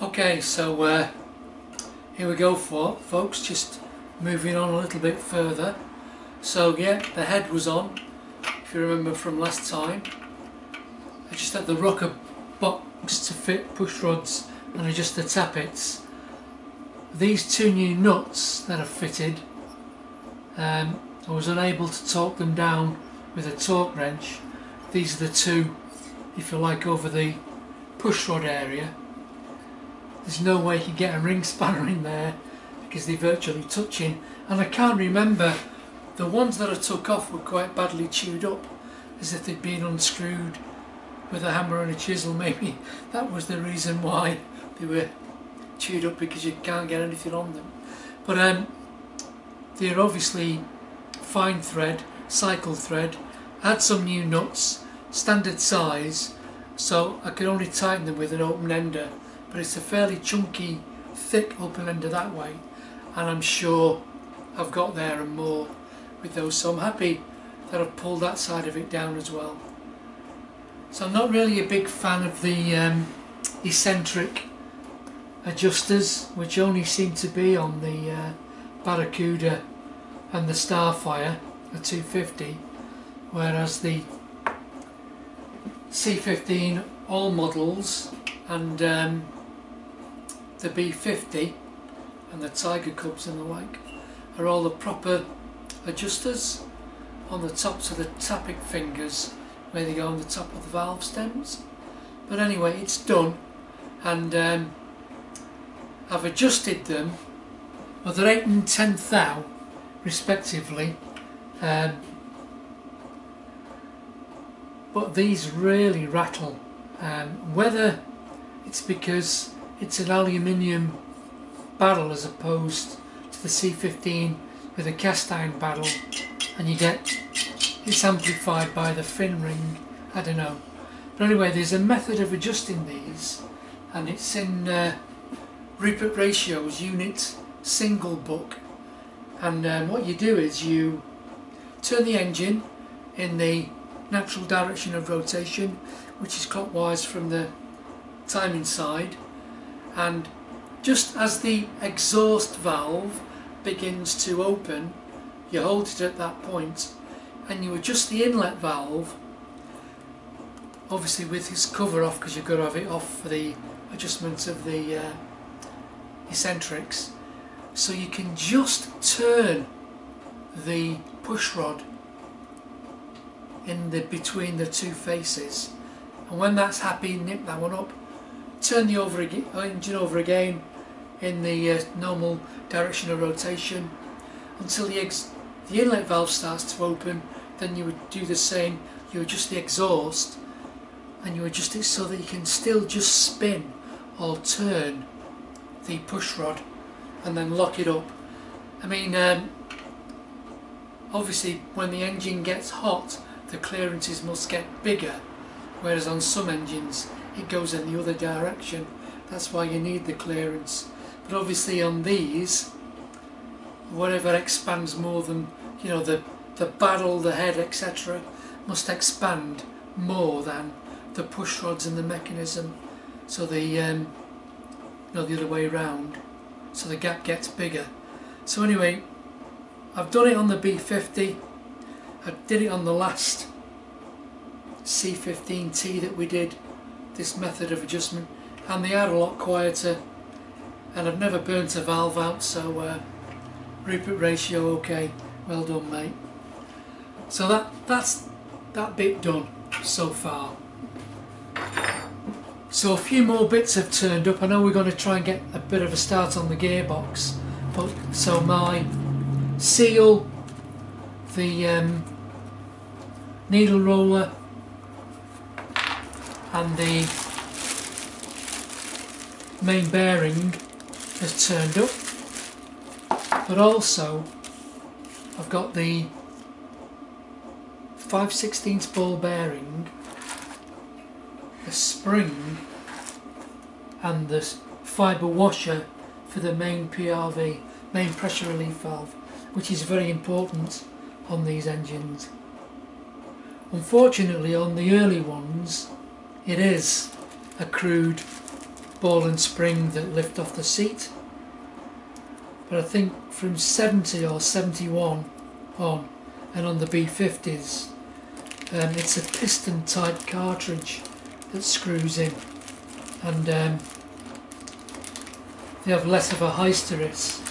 Okay, so here we go folks, just moving on a little bit further. So yeah, the head was on, if you remember from last time. I just had the rocker box to fit push rods and adjust the tappets. These two new nuts that are fitted, I was unable to torque them down with a torque wrench. These are the two, if you like, over the push rod area. There's no way you could get a ring spanner in there because they're virtually touching, and I can't remember, the ones that I took off were quite badly chewed up, as if they'd been unscrewed with a hammer and a chisel. Maybe that was the reason why they were chewed up, because you can't get anything on them. But they're obviously fine thread, cycle thread. I had some new nuts, standard size, so I could only tighten them with an open ender, but it's a fairly chunky, thick open ender that way, and I'm sure I've got there and more with those, so I'm happy that I've pulled that side of it down as well. So I'm not really a big fan of the eccentric adjusters, which only seem to be on the Barracuda and the Starfire, the 250, whereas the C15 all models and the B50 and the Tiger Cubs and the like are all the proper adjusters on the tops of the tappet fingers, where they go on the top of the valve stems. But anyway, it's done, and I've adjusted them. Well, they're 8 and 10th thou respectively, but these really rattle. Whether it's because it's an aluminium barrel as opposed to the C15 with a cast iron barrel, and you get it's amplified by the fin ring, I don't know. But anyway, there's a method of adjusting these, and it's in Rupert Ratio's unit single book. And what you do is you turn the engine in the natural direction of rotation, which is clockwise from the timing side, and just as the exhaust valve begins to open, you hold it at that point and you adjust the inlet valve, obviously with its cover off, because you've got to have it off for the adjustment of the eccentrics, so you can just turn the push rod in the between the two faces, and when that's happy, nip that one up, turn the engine over again in the normal direction of rotation until the inlet valve starts to open. Then you would do the same, you adjust the exhaust and you adjust it so that you can still just spin or turn the push rod and then lock it up. I mean, obviously when the engine gets hot, the clearances must get bigger, whereas on some engines it goes in the other direction. That's why you need the clearance. But obviously on these, whatever expands more than, you know, the barrel, the head, etc., must expand more than the push rods and the mechanism, so the the other way around, so the gap gets bigger. So anyway, I've done it on the B50. I did it on the last C15T that we did, this method of adjustment, and they are a lot quieter, and I've never burnt a valve out, so Rupert Ratio, okay, well done mate. So that's that bit done so far. So a few more bits have turned up. I know we're going to try and get a bit of a start on the gearbox, but so my seal, the needle roller and the main bearing has turned up, but also I've got the 5/16 ball bearing, the spring and the fibre washer for the main PRV, main pressure relief valve, which is very important on these engines. Unfortunately on the early ones it is a crude ball and spring that lift off the seat. But I think from 70 or 71 on, and on the B50s, it's a piston type cartridge that screws in, and they have less of a hysteresis,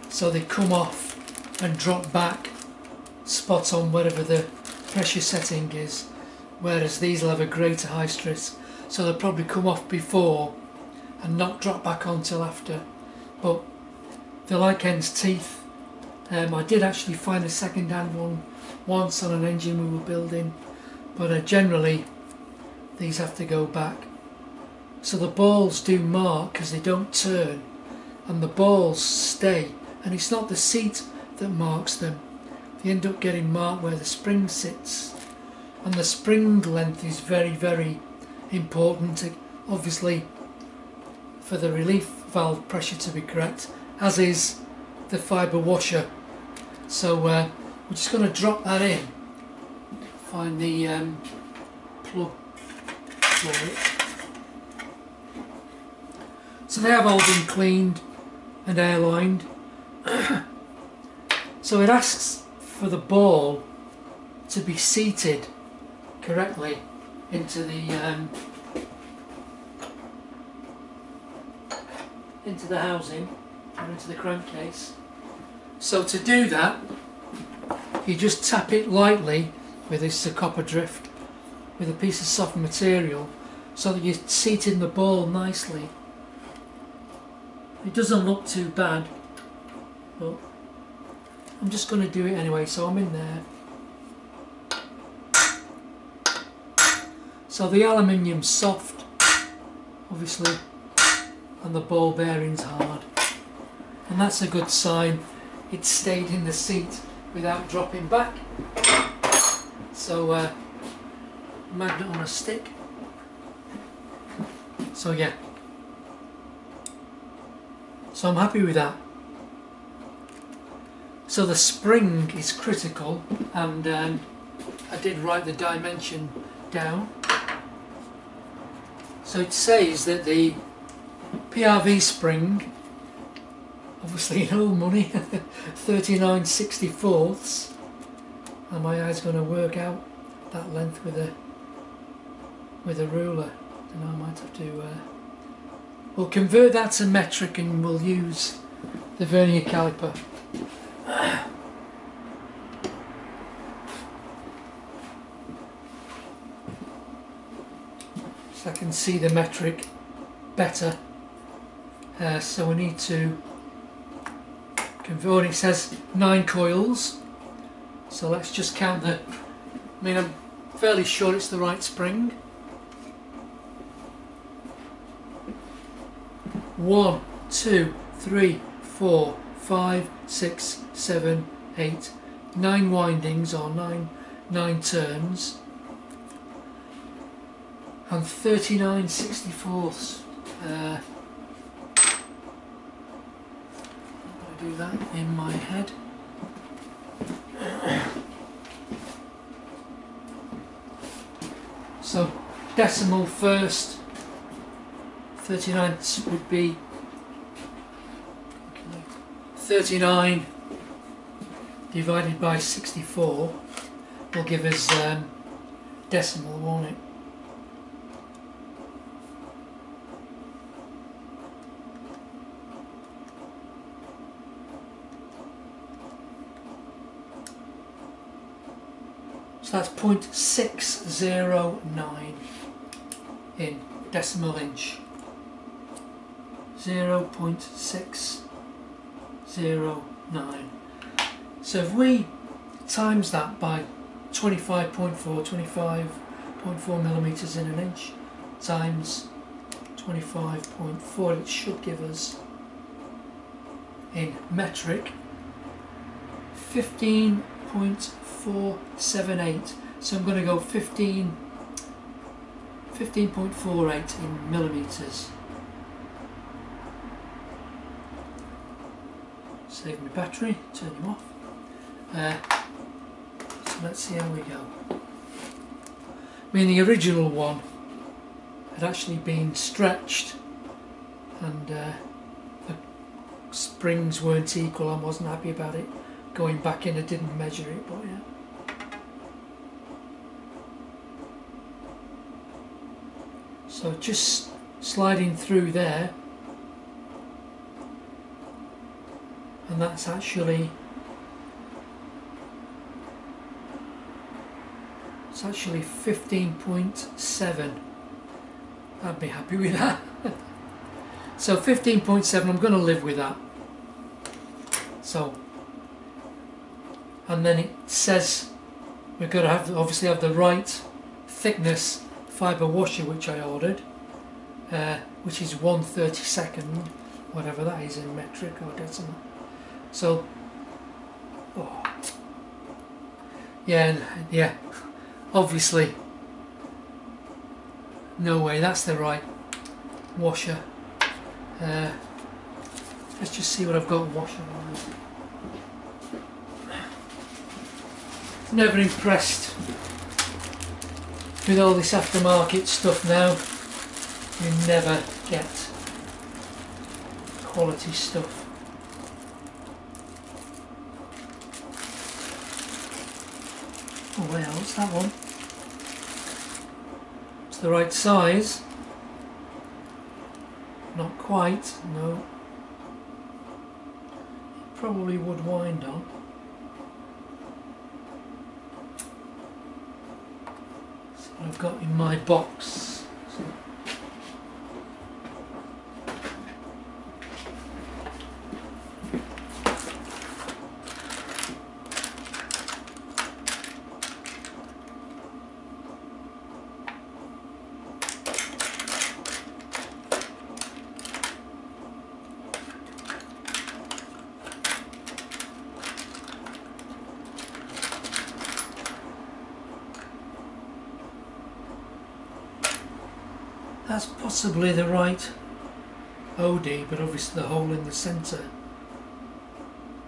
so they come off and drop back spot on wherever the pressure setting is, whereas these will have a greater hysteresis, so they'll probably come off before and not drop back on till after. But they're like hen's teeth. I did actually find a second-hand one once on an engine we were building, but generally these have to go back. So the balls do mark because they don't turn, and the balls stay, and it's not the seat that marks them. They end up getting marked where the spring sits, and the spring length is very, very important, obviously, for the relief valve pressure to be correct, as is the fibre washer. So we're just going to drop that in, find the plug for it. So they have all been cleaned and airlined. So it asks for the ball to be seated correctly into the housing or into the crankcase. So to do that, you just tap it lightly with this copper drift with a piece of soft material, so that you're seating the ball nicely. It doesn't look too bad, but I'm just going to do it anyway, so I'm in there. So the aluminium's soft, obviously, and the ball bearing's hard, and that's a good sign it stayed in the seat without dropping back. So magnet on a stick. So yeah, so I'm happy with that. So the spring is critical, and I did write the dimension down. So it says that the PRV spring, obviously in old money, 39/64, and my eye's going to work out that length with a ruler. And I might have to we'll convert that to metric, and we'll use the vernier caliper. So I can see the metric better. So we need to convert. It says 9 coils, so let's just count the, I mean, I'm fairly sure it's the right spring. 1, 2, 3, 4, 5, 6, 7, 8, 9 windings, or 9 turns, and 39/64. I'm going to do that in my head. So decimal first, 39 would be 39 divided by 64 will give us decimal, won't it? So that's 0.609 in decimal inch. 0.609. So if we times that by 25.4 millimeters in an inch times 25.4, it should give us in metric 15.478. So I'm going to go 15.48 in millimeters. Save my battery, turn him off. So let's see how we go. I mean, the original one had actually been stretched and the springs weren't equal. I wasn't happy about it. Going back in, I didn't measure it, but yeah. So just sliding through there, and that's actually 15.7. I'd be happy with that. So 15.7, I'm going to live with that. So, and then it says we've got to obviously have the right thickness fibre washer, which I ordered, which is 1/32, whatever that is in metric or decimal. So, oh, yeah, obviously, no way, that's the right washer. Let's just see what I've got washer on. Never impressed with all this aftermarket stuff now. You never get quality stuff. Oh well, what's that one? It's the right size. Not quite, no. It probably would wind on. That's what I've got in my box. So. That's possibly the right OD, but obviously the hole in the centre.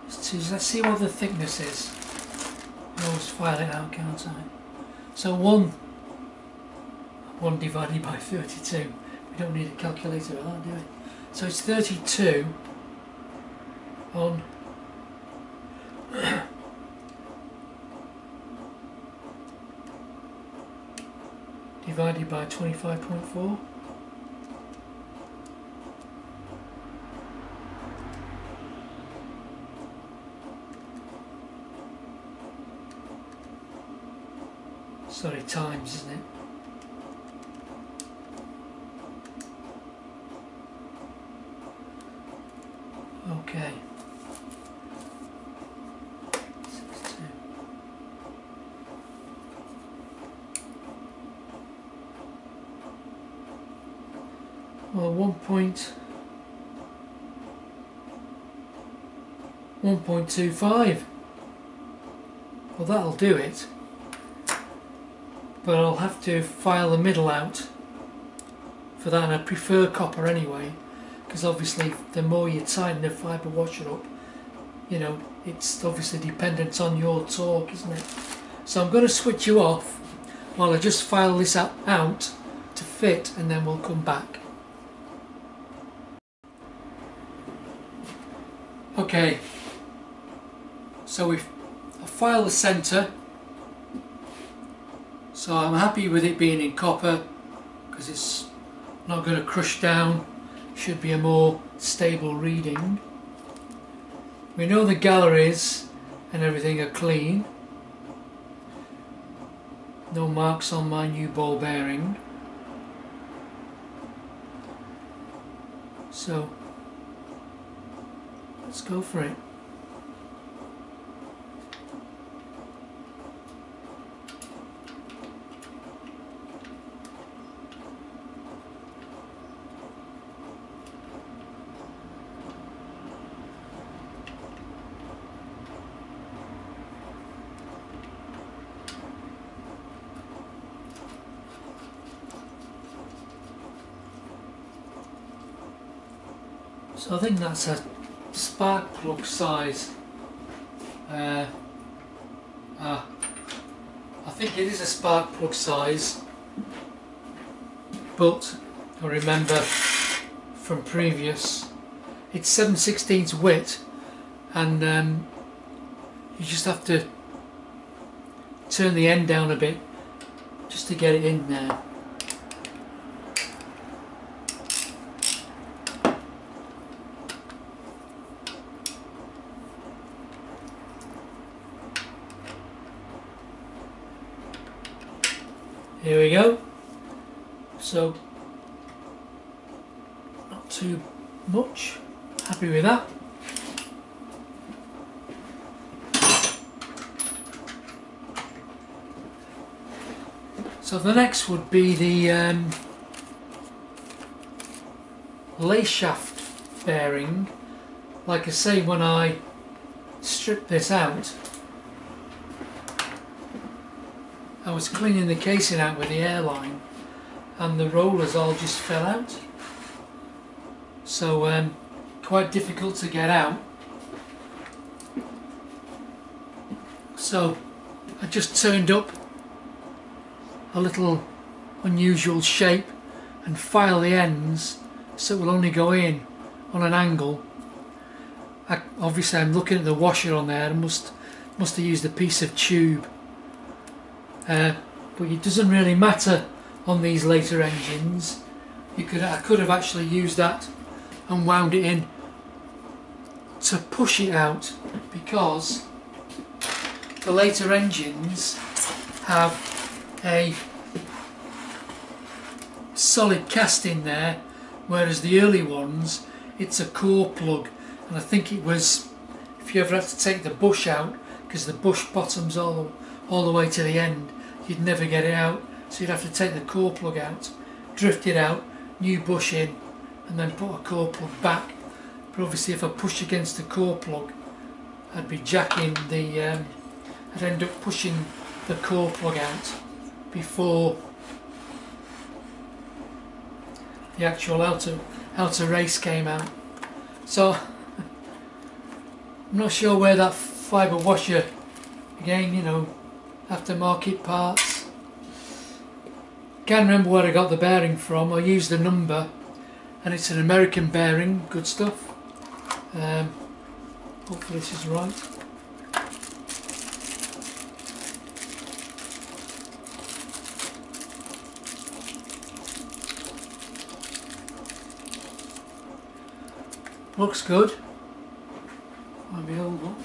Let's see what the thickness is. I always file it out, can't I? So 1 divided by 32. We don't need a calculator for that, do we? So it's 32 on divided by 25.4. Sorry, times, isn't it? Okay. 62. Well, 1.25. Well, that'll do it. But I'll have to file the middle out for that, and I prefer copper anyway, because obviously the more you tighten the fibre washer up, you know, it's obviously dependent on your torque, isn't it? So I'm going to switch you off while I just file this out to fit, and then we'll come back. Okay, so I file the centre. So I'm happy with it being in copper because it's not going to crush down, should be a more stable reading. We know the galleries and everything are clean. No marks on my new ball bearing. So let's go for it. So I think that's a spark plug size. I think it is a spark plug size, but I remember from previous. It's 7/16 width, and you just have to turn the end down a bit just to get it in there. Here we go. So not too much. Happy with that. So the next would be the lace shaft bearing. Like I say, when I stripped this out, I was cleaning the casing out with the airline and the rollers all just fell out. So quite difficult to get out. So I just turned up a little unusual shape and file the ends so it will only go in on an angle. Obviously I'm looking at the washer on there. I must have used a piece of tube. But it doesn't really matter on these later engines. I could have actually used that and wound it in to push it out, because the later engines have a solid cast in there, whereas the early ones it's a core plug. And I think it was, if you ever had to take the bush out, because the bush bottoms all the way to the end, you'd never get it out, so you'd have to take the core plug out, drift it out, new bush in, and then put a core plug back. But obviously if I pushed against the core plug, I'd be jacking the I'd end up pushing the core plug out before the actual outer race came out. So I'm not sure where that fibre washer, again, you know, aftermarket parts. Can't remember where I got the bearing from. I used the number, and it's an American bearing. Good stuff. Hopefully this is right. Looks good. Might be old one.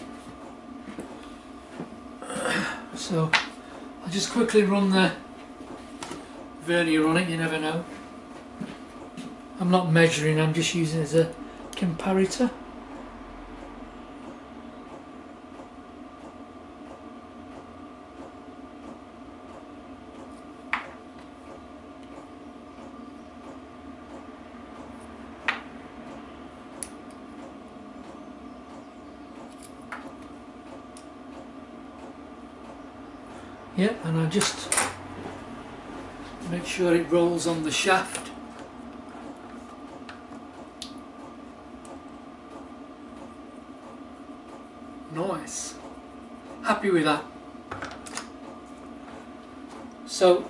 So I'll just quickly run the vernier on it, you never know. I'm not measuring, I'm just using it as a comparator. Yeah, and I just make sure it rolls on the shaft. Nice. Happy with that. So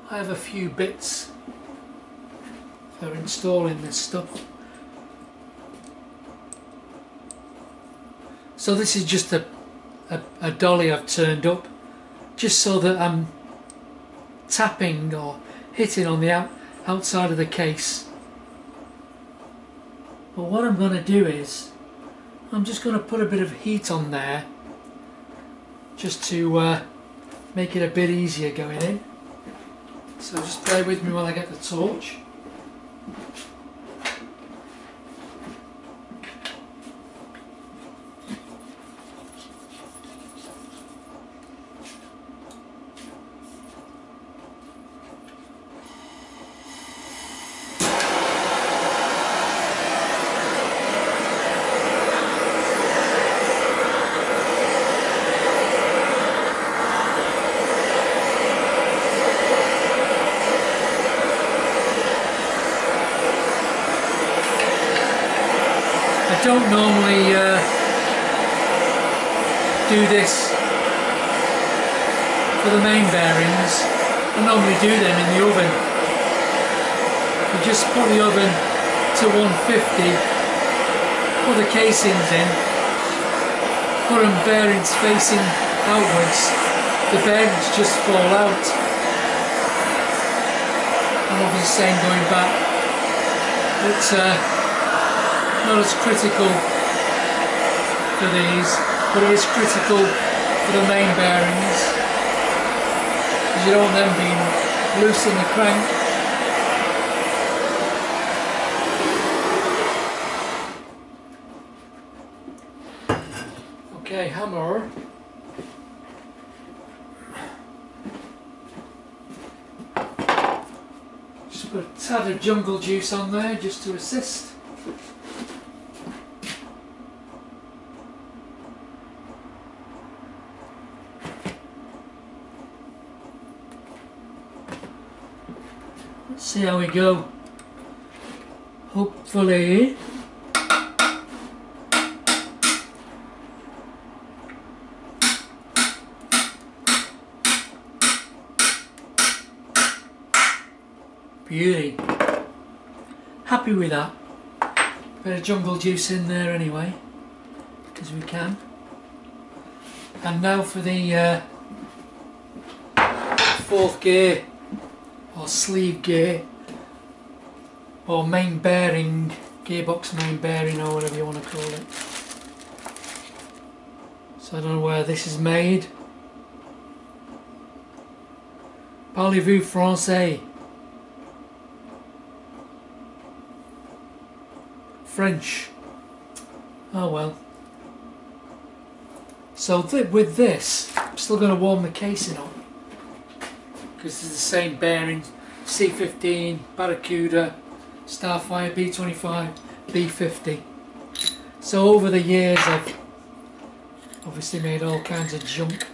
I have a few bits for installing this stuff. So this is just a dolly I've turned up, just so that I'm tapping or hitting on the outside of the case. But what I'm going to do is I'm just going to put a bit of heat on there, just to make it a bit easier going in. So just bear with me while I get the torch. I don't normally do this for the main bearings. I normally do them in the oven. But I've just put the oven to 150, put the casings in, put them bearings facing outwards, the bearings just fall out. I'm obviously saying going back, it's not as critical for these, but it is critical for the main bearings, because you don't want them being loose in the crank. Okay, hammer. Just put a tad of jungle juice on there just to assist. Let's see how we go. Hopefully beauty. Happy with that. Bit of jungle juice in there anyway, because we can. And now for the fourth gear, or sleeve gear, or main bearing, gearbox main bearing, or whatever you want to call it. So I don't know where this is made. Parlez-vous français? French. Oh well. So with this, I'm still going to warm the casing up, because it's the same bearings, C15, Barracuda, Starfire, B25, B50. So over the years I've obviously made all kinds of junk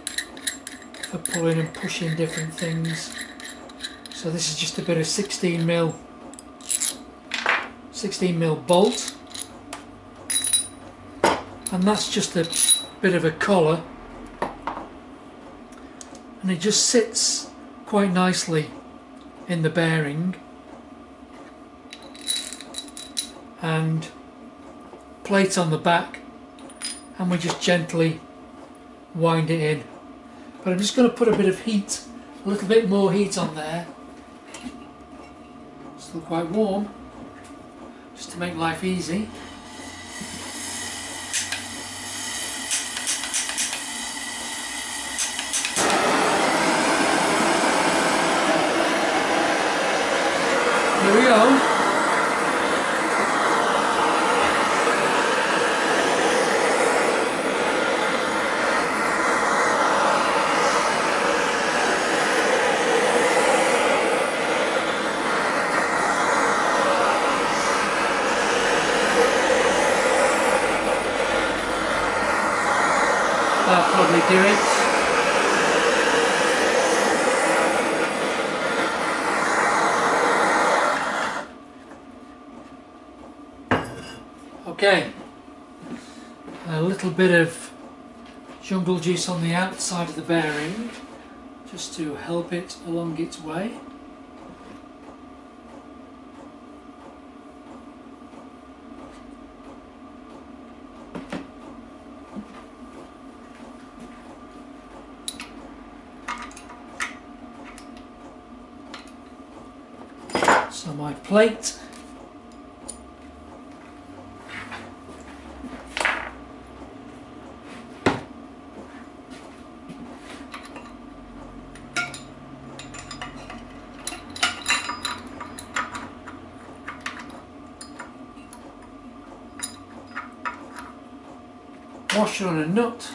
for pulling and pushing different things. So this is just a bit of 16mm bolt, and that's just a bit of a collar, and it just sits quite nicely in the bearing, and plate on the back, and we just gently wind it in. But I'm just going to put a bit of heat, a little bit more heat on there, still quite warm, just to make life easy. Here we go. That'll probably do it. Okay, a little bit of jungle juice on the outside of the bearing, just to help it along its way. So my plate, washer on a nut,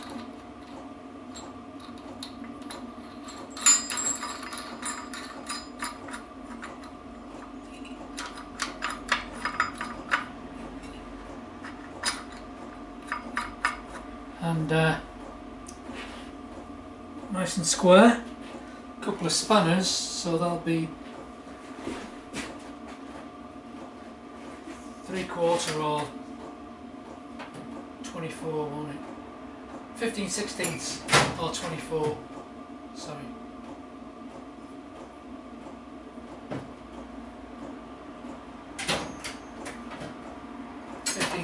and nice and square. A couple of spanners, so that'll be 3/4 or 24, won't it? 15/16 or 24, sorry.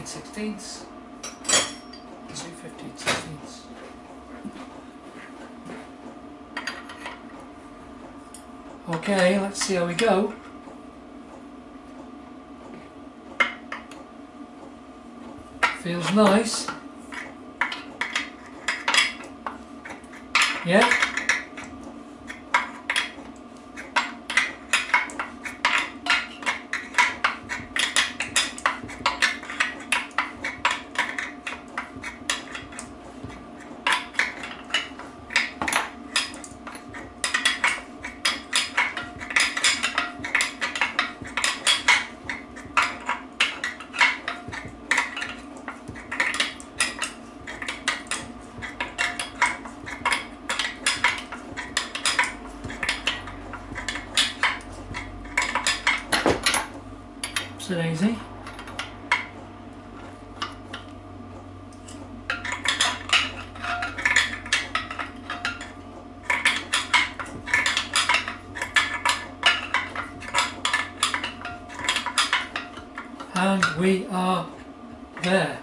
15/16. 2 15/16. Okay, let's see how we go. Feels nice. Yeah. Easy. And we are there.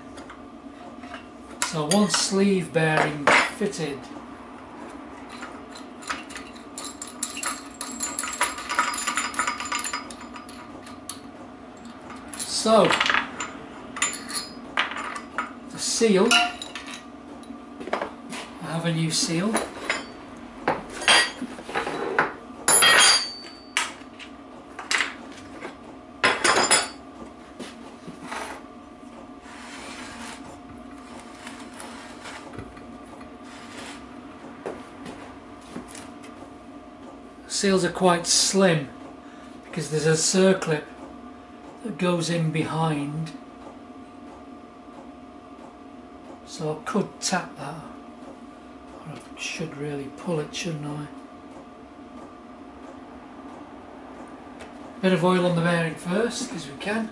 So one sleeve bearing fitted. So, the seal, I have a new seal. Seals are quite slim because there's a circlip that goes in behind, so I could tap that, or I should really pull it, shouldn't I? Bit of oil on the bearing first, because we can.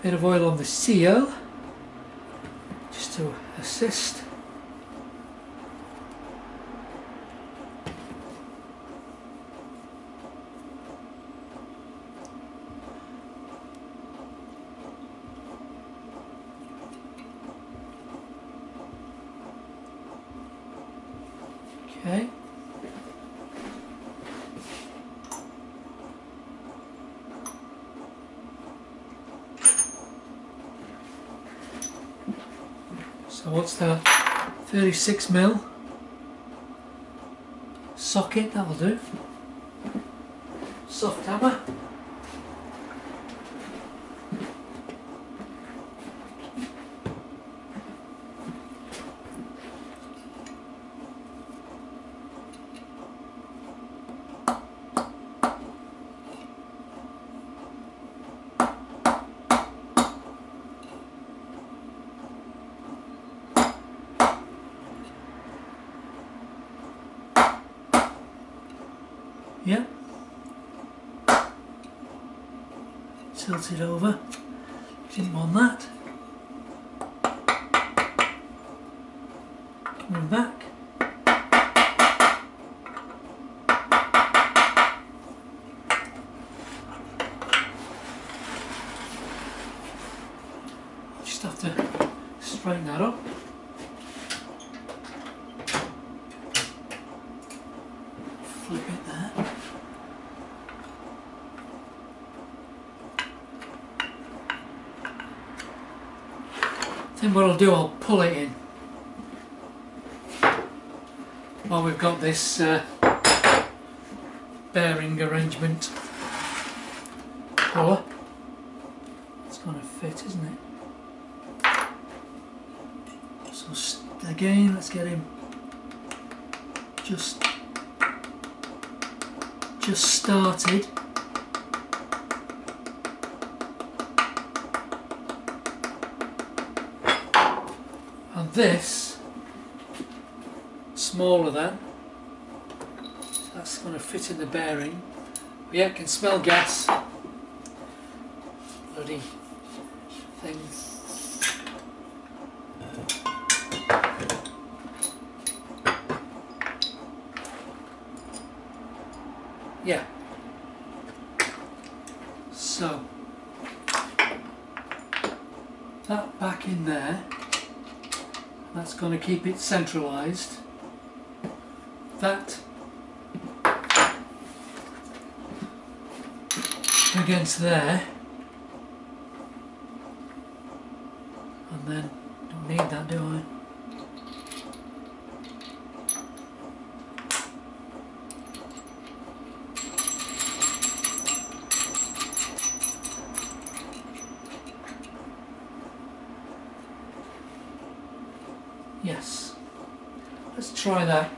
Bit of oil on the seal, just to assist. Okay. So what's that? 36mm socket, that'll do. Soft hammer. Yeah. Tilt it over. Didn't want that. Coming back. Just have to straighten that up. Flip it there. Then what I'll do, I'll pull it in while we've got this bearing arrangement puller. It's going to fit, isn't it? So again, let's get him just started. And this smaller than, so that's going to fit in the bearing. But yeah, it can smell gas. Bloody thing. yeah. So that back in there, that's going to keep it centralised. That against there, and then don't need that, do I? Yes, let's try that.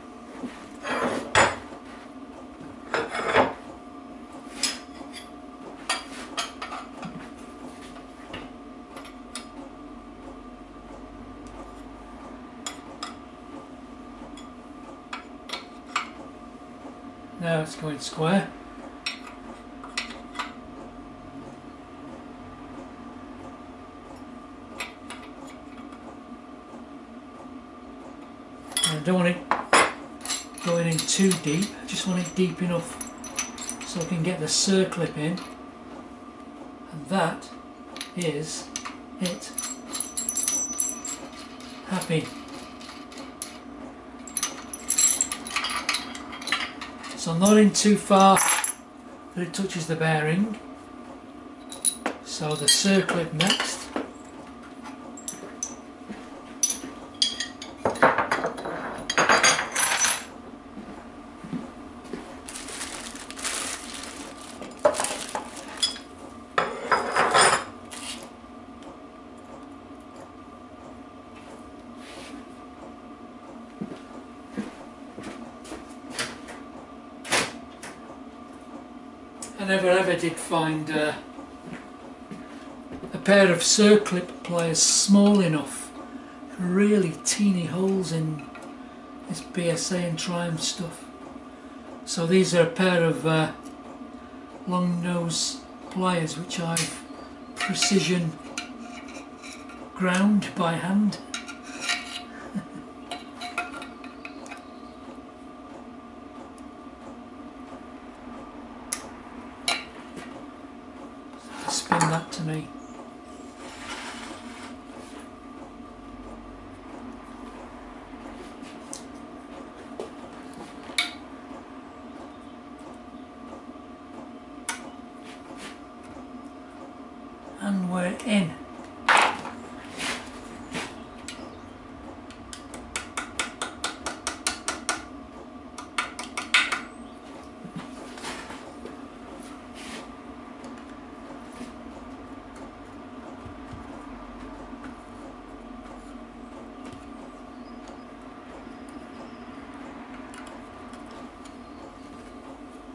Now it's going square. I don't want it going in too deep, I just want it deep enough so I can get the circlip in, and that is it. Happy. So I'm not in too far that it touches the bearing, so the circlip next. I never ever did find a pair of circlip pliers small enough for really teeny holes in this BSA and Triumph stuff. So these are a pair of long nose pliers which I've precision ground by hand. Spin that to me. And we're in.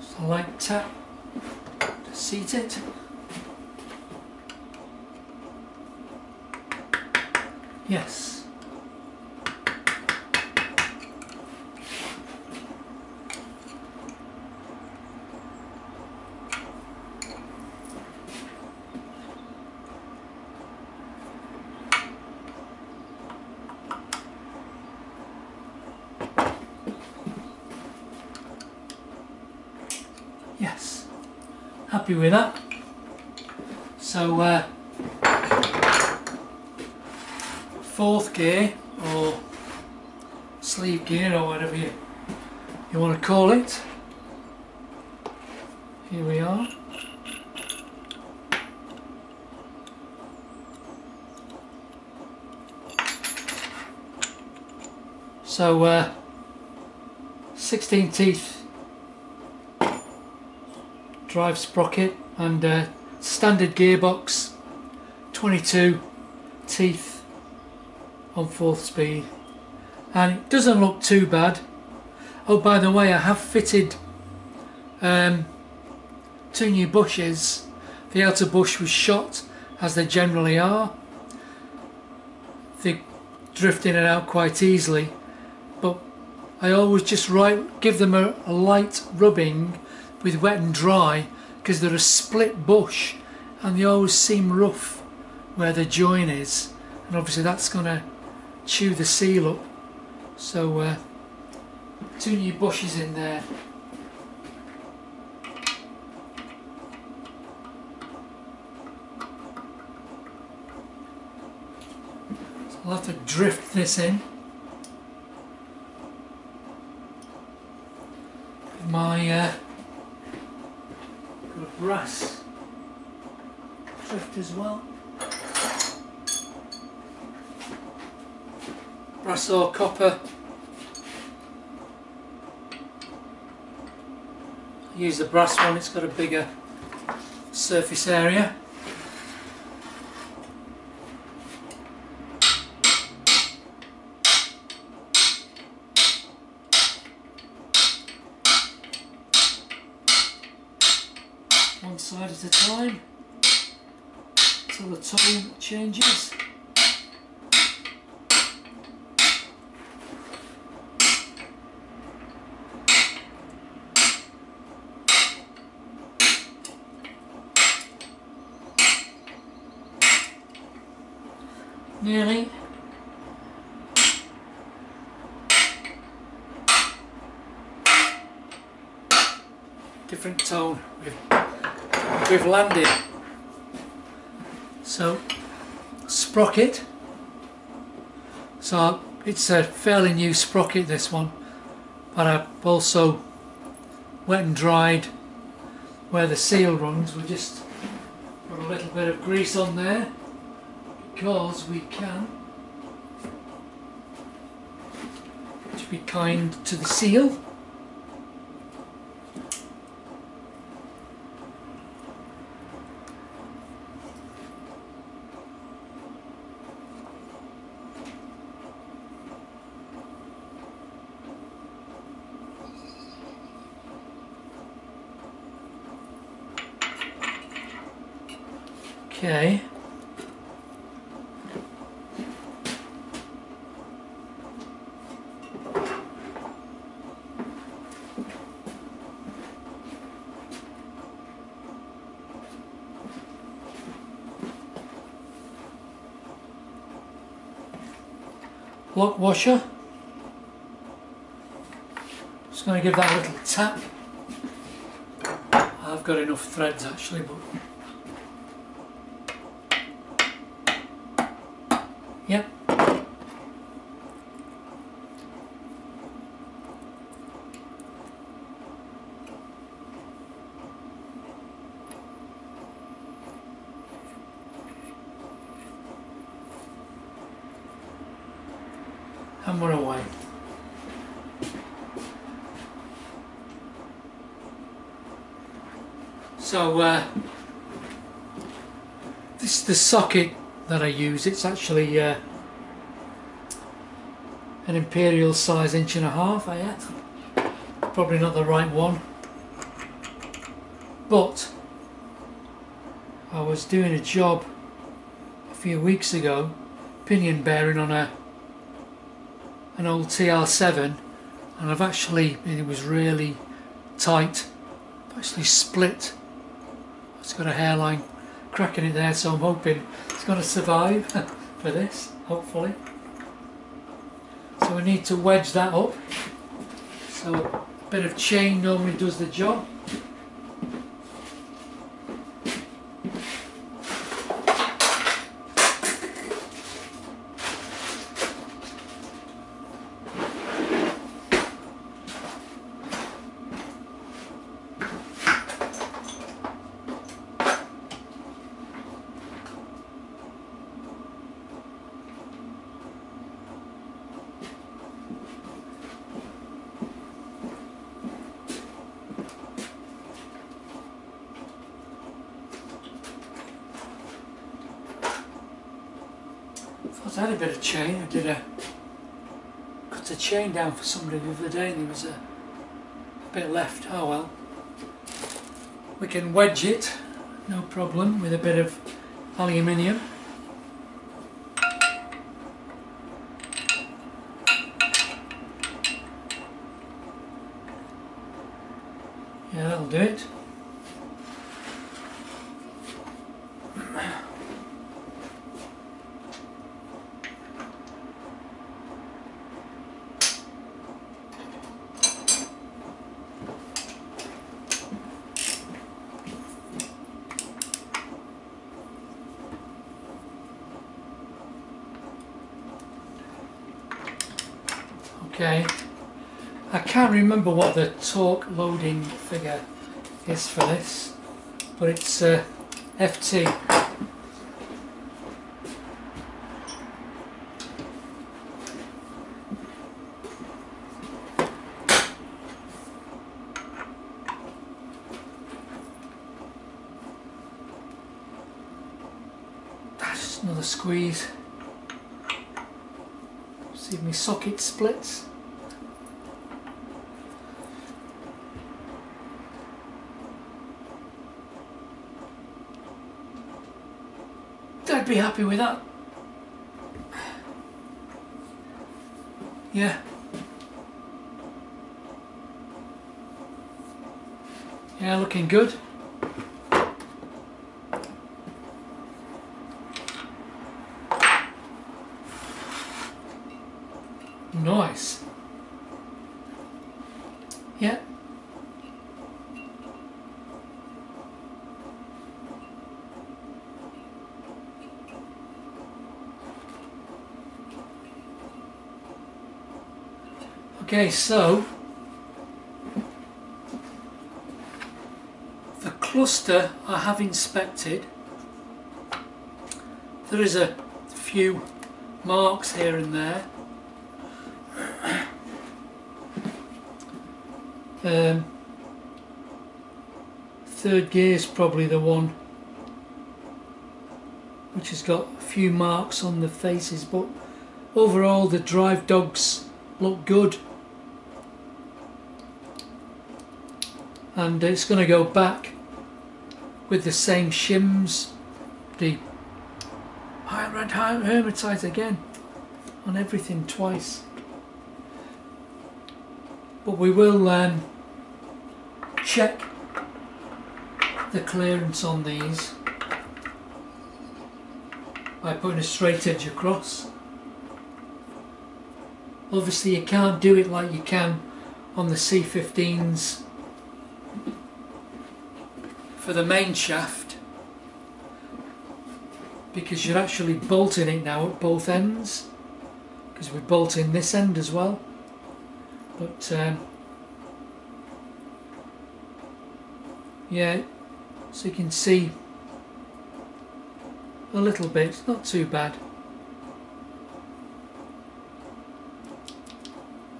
So light tap to seat it. Yes. Yes. Happy with that. So fourth gear or sleeve gear or whatever you want to call it. Here we are. So 16 teeth drive sprocket and standard gearbox, 22 teeth on 4th speed, and it doesn't look too bad. Oh, by the way, I have fitted 2 new bushes. The outer bush was shot, as they generally are. They drift in and out quite easily, but I always just give them a light rubbing with wet and dry, because they're a split bush and they always seem rough where the join is, and obviously that's going to chew the seal up. So 2 new bushes in there. I'll have to drift this in with my good brass drift as well. Brass or copper. I use the brass one, it's got a bigger surface area. One side at a time until the tone changes. Nearly. Different tone we've landed. So sprocket. So it's a fairly new sprocket, this one, but I've also wet and dried where the seal runs. We just put a little bit of grease on there because we can, to be kind to the seal. Okay. Lock washer. Just going to give that a little tap. I've got enough threads actually, but yep. And we're away. So this is the socket that I use. It's actually an imperial size 1.5 inch. Probably not the right one, but I was doing a job a few weeks ago, pinion bearing on an old TR7, and I've actually, it was really tight, I've actually split. It's got a hairline crack in it there, so I'm hoping it's going to survive for this, hopefully. So we need to wedge that up, so a bit of chain normally does the job. I had a bit of chain. I cut a chain down for somebody the other day and there was a bit left. Oh well. We can wedge it, no problem, with a bit of aluminium. Yeah, that'll do it. Okay, I can't remember what the torque loading figure is for this, but it's FT. That's another squeeze. See if my socket splits. I'd be happy with that. Yeah. Yeah, looking good. Nice. Yeah. Okay, so the cluster I have inspected. There is a few marks here and there. Third gear is probably the one which has got a few marks on the faces, but overall the drive dogs look good, and it's going to go back with the same shims, the red hermetite again on everything twice. But we will check the clearance on these by putting a straight edge across. Obviously you can't do it like you can on the C15s for the main shaft, because you're actually bolting it now at both ends, because we bolt in this end as well. But yeah, so you can see a little bit, not too bad.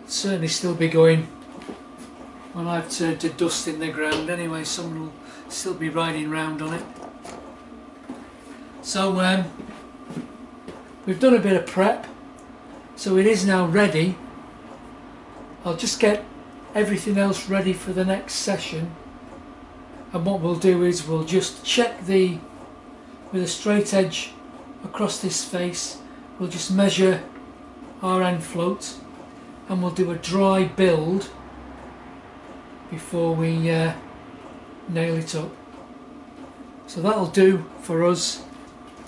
It'll certainly still be going when I've turned to dust in the ground anyway. Someone will still be riding round on it. So we've done a bit of prep, so it is now ready. I'll just get everything else ready for the next session, and what we'll do is we'll just check with a straight edge across this face. We'll just measure our end float, and we'll do a dry build before we nail it up. So that'll do for us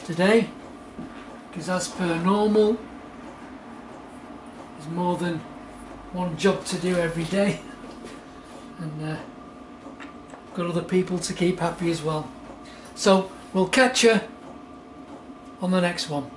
today, because as per normal there's more than one job to do every day, and got other people to keep happy as well. So we'll catch you on the next one.